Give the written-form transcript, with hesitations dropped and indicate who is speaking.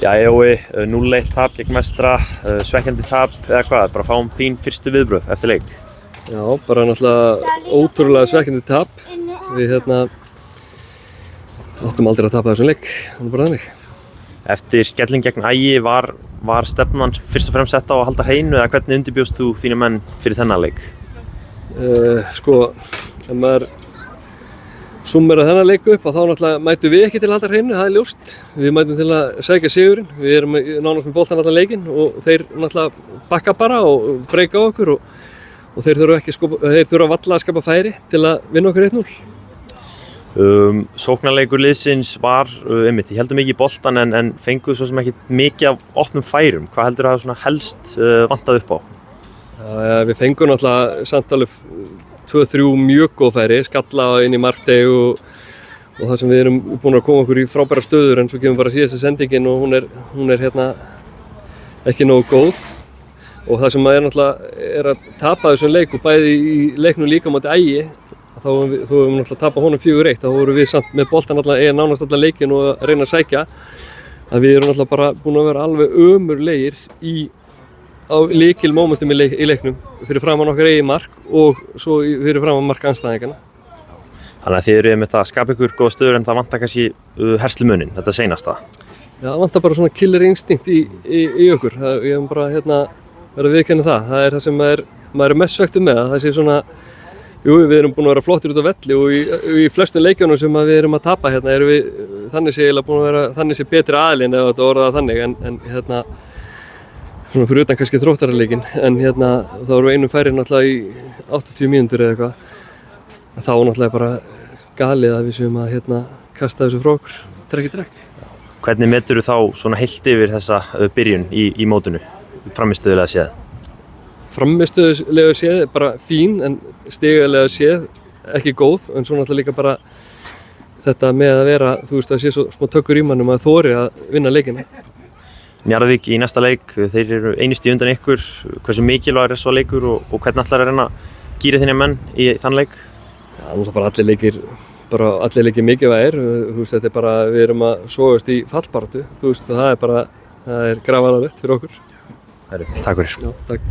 Speaker 1: Jæja Jói, 0-1 tap gegn Mestra, svekkjandi tap eða hvað, bara fáum þín fyrstu viðbrögð eftir leik.
Speaker 2: Já, bara náttúrulega ótrúlega svekkjandi tap. Við áttum aldrei að tapa þessum leik, það er bara þannig.
Speaker 1: Eftir skelling gegn Ægi var stefnan fyrst og fremst sett á að halda hreinu eða hvernig undirbjóst þú þína menn fyrir þennan leik?
Speaker 2: Ef maður summera þennan leik upp þá náttúrulega mætum við ekki til að halda hreinu, það er ljóst. Við mætum til að sækja sigurinn. Við erum nánast með boltann allan leikinn og þeir náttúrulega bakka bara og breyka á okkur og þeir þurfa varla að skapa færi til að vinna okkur 1-0.
Speaker 1: Sóknarleikur liðsins var, ég heldur mikið í boltan en fenguðu svo sem ekki mikið af opnum færum. Hvað heldur það svona helst vantað upp á?
Speaker 2: Já, við fengum náttúrulega samt alveg 2-3 mjög góð færi, skalla inn í markteg og það sem við erum búin að koma okkur í frábæra stöður en svo kemur bara síðasta sendingin og hún er ekki nógu góð og það sem maður náttúrulega að tapa þessum leik og bæði í leiknum líka á móti Ægi þá höfum við náttúrulega tapað honum 4-1 þá vorum við samt með boltan nánast allan leikinn og að reyna að sækja að við erum náttúrulega bara búin að vera alveg ömurlegir á lykilmómentum í leiknum fyrir framan okkar eigin mark og svo fyrir framan mark andstæðinganna.
Speaker 1: Þannig að þið eru með það að skapa ykkur góða stöður en það vantar kannski herslumuninn, þetta seinasta. Já,
Speaker 2: það vantar bara svona killer instinct í okkur. Ég hef bara verið að viðurkenna það. Það er það sem maður er mest svekktur með. Það sé svona, við erum búin að vera flottir út á velli og í flestum leikjunum sem við erum að tapa erum við þannig sé eiginlega búin að vera þannig sé betri aðilinn ef þetta orðað þannig en svona fyrir utan kannski Þróttararleikinn en þá erum við einum færi náttúrulega í 80 mínútur eða eitthvað þá náttúrulega bara galið að við séum að kasta þessu frá okkur trekk í trekk.
Speaker 1: Hvernig meturðu þá svona heilt yfir þessa byrjun í mótinu, frammistöðulega séð?
Speaker 2: Frammistöðulega séð er bara fín en stigalega séð ekki góð en svo náttúrulega líka bara þetta með að vera, það sé svo smá tökkur í mannum að þori að vinna leikina.
Speaker 1: Njarðvík í næsta leik, þeir eru einu stig undan ykkur, hversu mikilvægur svo leikur og hvernig ætlar að reyna að gíra þína menn í þann leik?
Speaker 2: Já, náttúrulega bara allir leikir mikilvægir, þetta er bara, við erum að sogast í fallbaráttu, það er grafalvarlegt fyrir okkur.
Speaker 1: Takk fyrir.
Speaker 2: Já, takk.